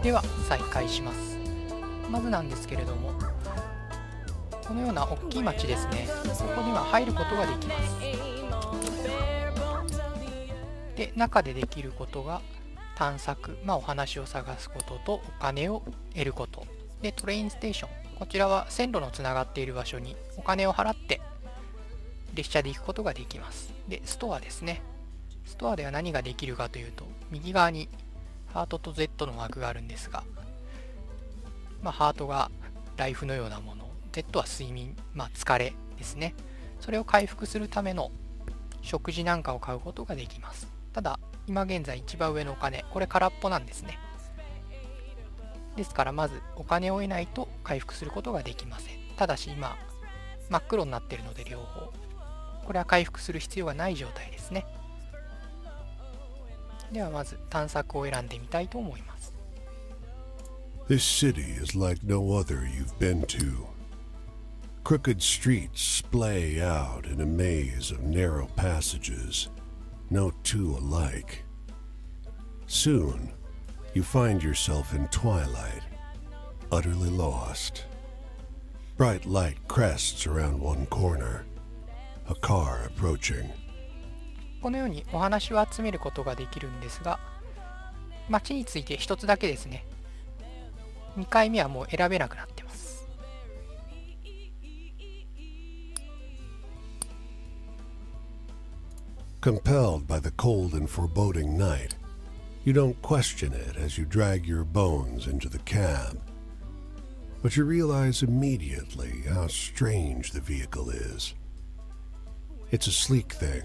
では再開します。まずなんですけれども、このような大きい町ですね、ここには入ることができます。で、中でできることが探索、お話を探すこととお金を得ること。で、トレインステーション、こちらは線路のつながっている場所にお金を払って列車で行くことができます。で、ストアですね。ストアでは何ができるかというと、右側にハートと Z のマークがあるんですが、ハートがライフのようなもの、Z は睡眠、疲れですね。それを回復するための食事なんかを買うことができます。ただ、今現在一番上のお金、これ空っぽなんですね。ですからまずお金を得ないと回復することができません。ただし今真っ黒になっているので両方、これは回復する必要がない状態ですね。ではまず探索を選んでみたいと思います。 This city is like no other you've been to. Crooked streets splay out in a maze of narrow passages, no two alike. Soon, you find yourself in twilight, utterly lost. Bright light crests around one corner, a car approaching. このようにお話を集めることができるんですが、街について一つだけですね。2回目はもう選べなくなってます。Compelled by the cold and foreboding night, you don't question it as you drag your bones into the cab. But you realize immediately how strange the vehicle is. It's a sleek thing,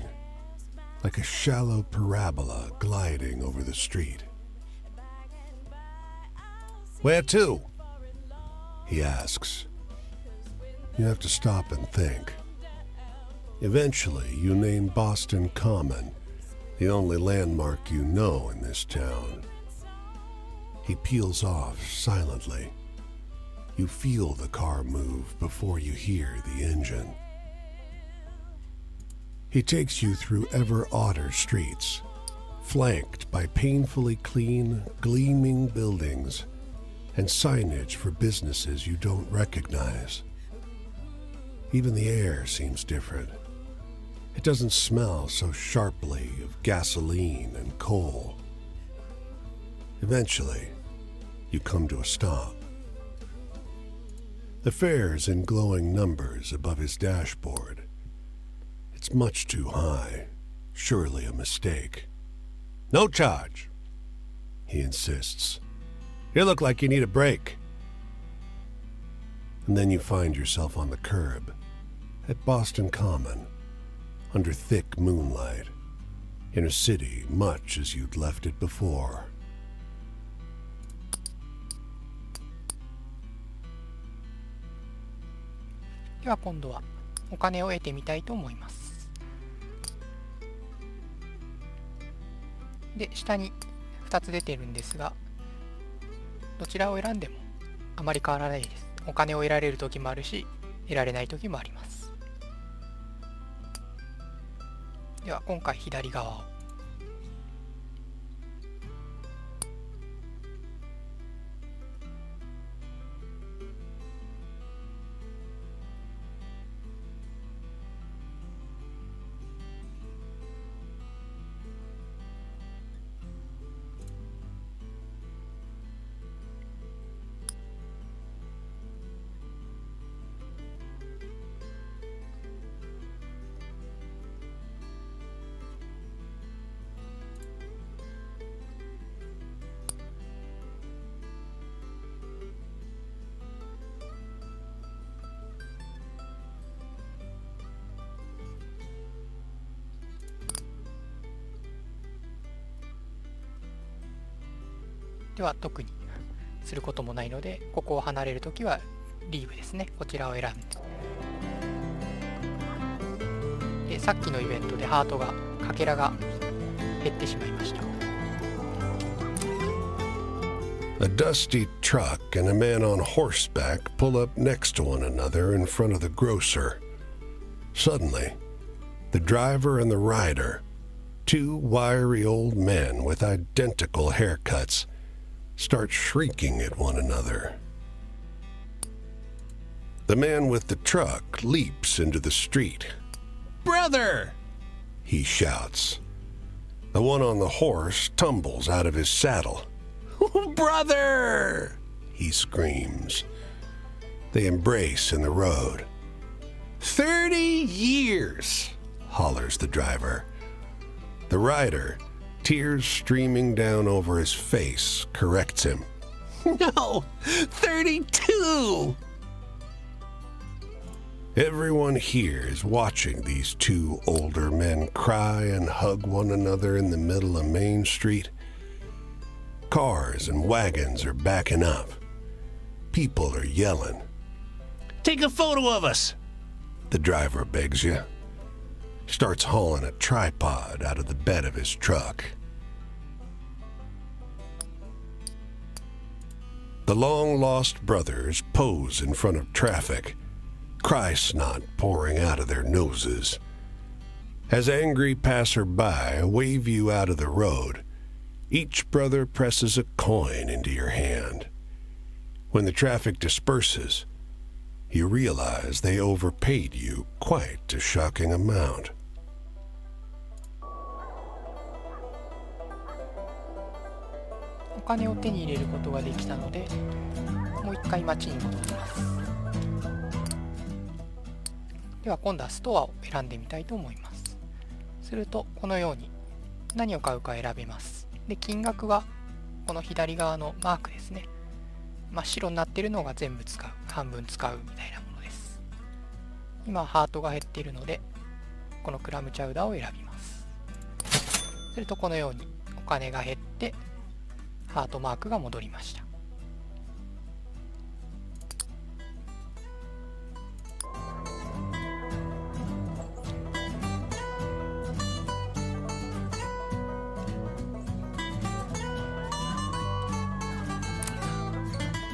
like a shallow parabola gliding over the street. Where to? He asks. You have to stop and think. Eventually, you name Boston Common, the only landmark you know in this town. He peels off silently. You feel the car move before you hear the engine. He takes you through ever odder streets, flanked by painfully clean, gleaming buildings and signage for businesses you don't recognize. Even the air seems different. It doesn't smell so sharply of gasoline and coal. Eventually, you come to a stop. The fare's in glowing numbers above his dashboard. It's much too high, surely a mistake. No charge, he insists. You look like you need a break. And then you find yourself on the curb at Boston Common, under thick moonlight, in a city much as you'd left it before. では今度はお金を得てみたいと思います。で、下に2つ出てるんですが、どちらを選んでもあまり変わらないです。お金を得られる時もあるし、得られない時もあります。では今回左側を。では特にすることもないので、ここを離れるときはリーブですね。こちらを選んで、さっきのイベントでハートがかけらが減ってしまいました。A dusty truck and a man on horseback pull up next to one another in front of the grocer. Suddenly, the driver and the rider, two wiry old men with identical haircuts, start shrieking at one another. The man with the truck leaps into the street. "Brother!" he shouts. The one on the horse tumbles out of his saddle. "Brother!" he screams. They embrace in the road. 30 years, hollers the driver. The rider, tears streaming down over his face, corrects him. "No, 32!" Everyone here is watching these two older men cry and hug one another in the middle of Main Street. Cars and wagons are backing up. People are yelling. "Take a photo of us," the driver begs you. Starts hauling a tripod out of the bed of his truck. The long-lost brothers pose in front of traffic, cry snot pouring out of their noses. As angry passerby wave you out of the road, each brother presses a coin into your hand. When the traffic disperses, you realize they overpaid you quite a shocking amount. お金を手に入れることができたので、もう一回街に戻ります。では今度はストアを選んでみたいと思います。するとこのように何を買うか選べます。で、金額はこの左側のマークですね。真っ白になっているのが全部使う、半分使うみたいなものです。今ハートが減っているので、このクラムチャウダーを選びます。するとこのようにお金が減ってハートマークが戻りました。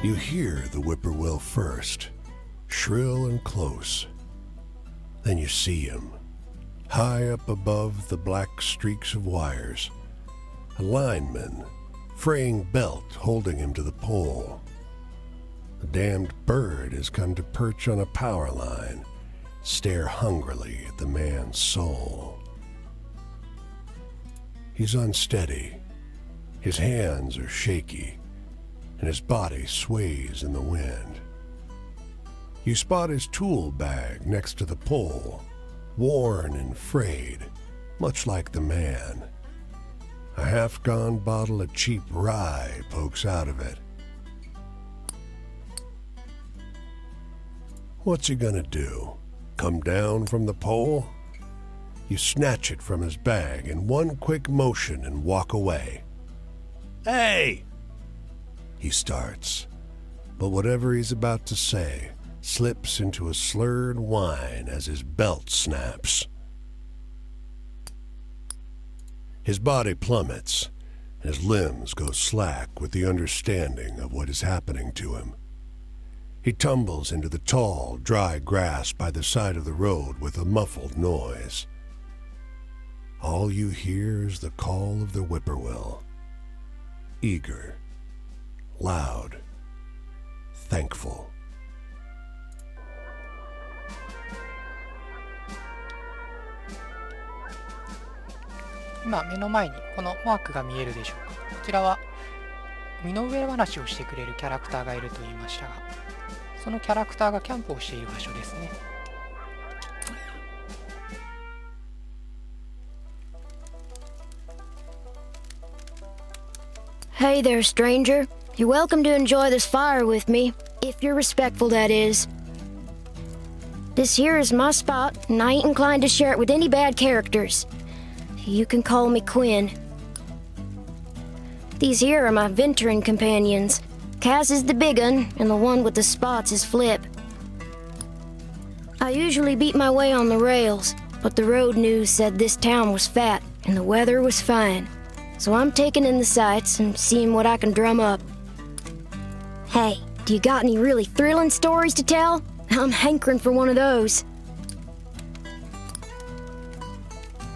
You hear the whippoorwill first, shrill and close. Then you see him, high up above the black streaks of wires. A lineman, fraying belt holding him to the pole. The damned bird has come to perch on a power line, stare hungrily at the man's soul. He's unsteady. His hands are shaky, and his body sways in the wind. You spot his tool bag next to the pole, worn and frayed, much like the man. A half-gone bottle of cheap rye pokes out of it. What's he gonna do? Come down from the pole? You snatch it from his bag in one quick motion and walk away. "Hey!" he starts, but whatever he's about to say slips into a slurred whine as his belt snaps. His body plummets, and his limbs go slack with the understanding of what is happening to him. He tumbles into the tall, dry grass by the side of the road with a muffled noise. All you hear is the call of the whippoorwill. Eager, loud, thankful. 今目の前にこのマークが見えるでしょうか。こちらは身の上話をしてくれるキャラクターがいると言いましたが、そのキャラクターがキャンプをしている場所ですね。Hey there, stranger. You're welcome to enjoy this fire with me, if you're respectful, that is. This here is my spot, and I ain't inclined to share it with any bad characters. You can call me Quinn. These here are my venturing companions. Cass is the big un, and the one with the spots is Flip. I usually beat my way on the rails, but the road news said this town was fat, and the weather was fine. So I'm taking in the sights and seeing what I can drum up. Hey, do you got any really thrilling stories to tell? I'm hankering for one of those.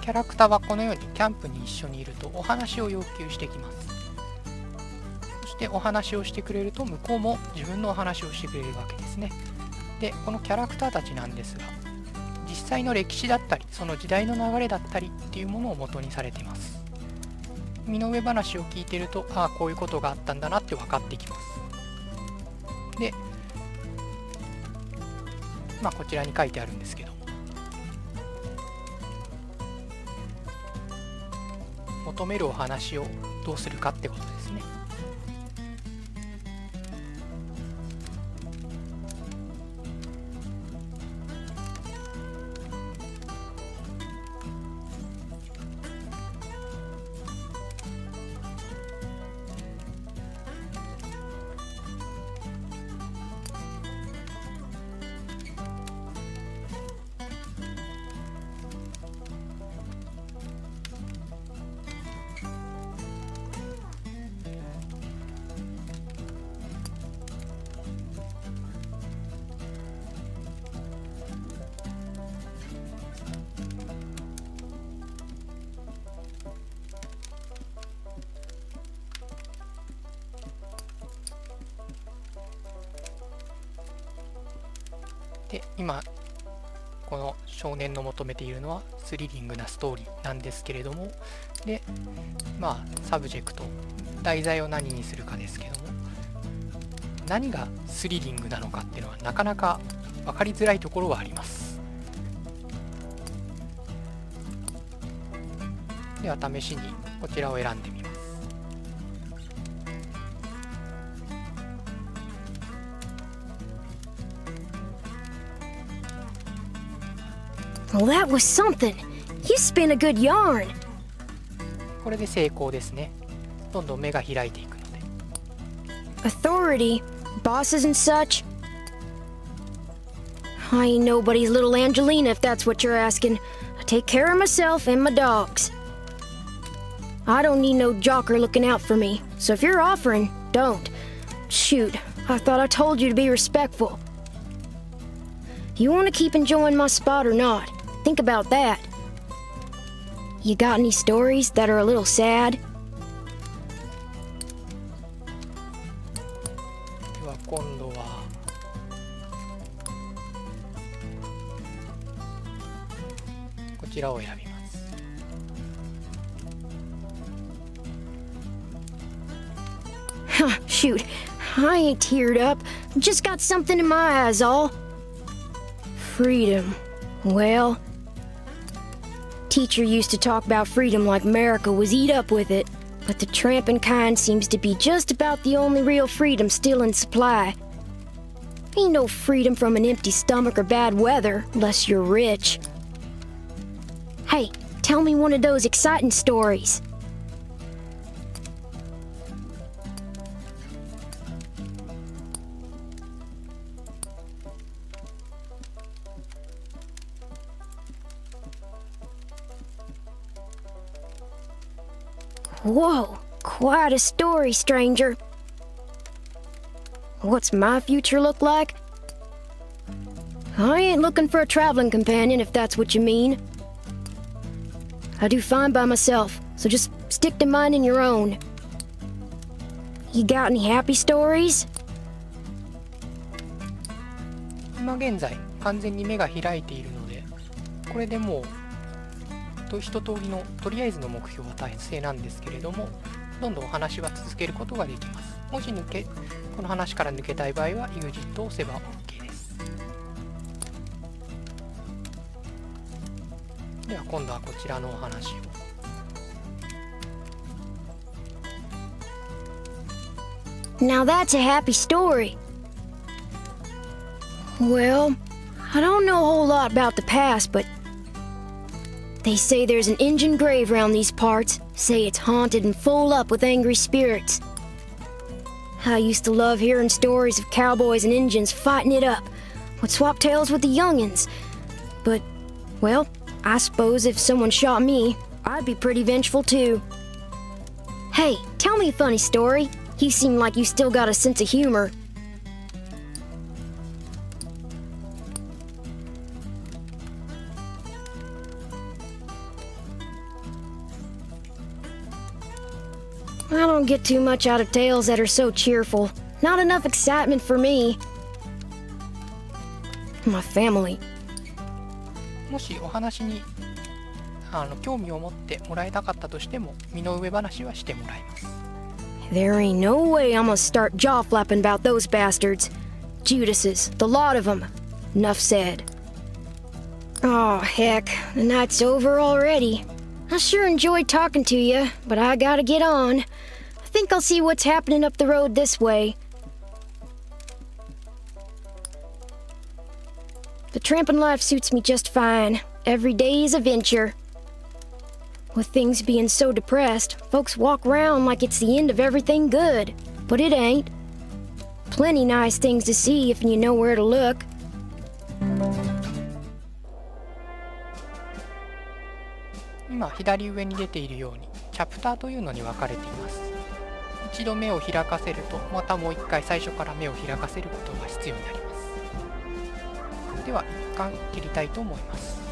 キャラクターはこのようにキャンプに一緒にいるとお話を要求してきます。そししてお話をしてくれると向こうも自分のお話をしてくれるわけですね。で、このキャラクターたちなんですが、実際の歴史だったりその時代の流れだったりっていうものを元にされています。身の上話を聞いてると、ああこういうことがあったんだなって分かってきます。で、こちらに書いてあるんですけど、求めるお話をどうするかってことですね。で、今この少年の求めているのはスリリングなストーリーなんですけれども、で、サブジェクト、題材を何にするかですけども、何がスリリングなのかっていうのはなかなか分かりづらいところはあります。では試しにこちらを選んでみます。Well, that was something. You spin a good yarn. これで成功ですね。どんどん目が開いていくので。Authority, bosses and such. I ain't nobody's little Angelina, if that's what you're asking. I take care of myself and my dogs. I don't need no jocker looking out for me, so if you're offering, don't. Shoot, I thought I told you to be respectful. You want to keep enjoying my spot or not? Think about that. You got any stories that are a little sad? では今度はこちらを選びます。Shoot, I ain't teared up. Just got something in my eyes, all. Freedom. Well, teacher used to talk about freedom like America was eat up with it, but the tramping kind seems to be just about the only real freedom still in supply. Ain't no freedom from an empty stomach or bad weather, unless you're rich. Hey, tell me one of those exciting stories. Whoa, quite a story, stranger. What's my future look like? I ain't looking for a traveling companion, if that's what you mean. I do fine by myself, so just stick to minding your own. You got any happy stories? 今現在完全に目が開いているので、これでもう一通りのとりあえずの目標は達成なんですけれども、どんどんお話は続けることができます。もしこの話から抜けたい場合は EXIT を押せば OK です。では今度はこちらのお話を。Now that's a happy story. Well, I don't know a whole lot about the past, but they say there's an Injun grave around these parts. Say it's haunted and full up with angry spirits. I used to love hearing stories of cowboys and Injuns fighting it up. Would swap tales with the youngins. But, well, I suppose if someone shot me, I'd be pretty vengeful too. Hey, tell me a funny story. You seem like you still got a sense of humor. I don't get too much out of tales that are so cheerful. Not enough excitement for me. My family. もしお話に興味を持ってもらえなかったとしても、身の上話はしてもらいます。There ain't no way I'm gonna start jaw flapping about those bastards. Judases, the lot of them. Enough said. Oh, heck, the night's over already. I sure enjoyed talking to you, but I gotta get on. I think I'll see what's happening up the road this way. The tramping life suits me just fine. Every day's a venture. With things being so depressed, folks walk around like it's the end of everything good. But it ain't. Plenty nice things to see if you know where to look. 今左上に出ているようにチャプターというのに分かれています。一度目を開かせると、またもう一回最初から目を開かせることが必要になります。では一旦切りたいと思います。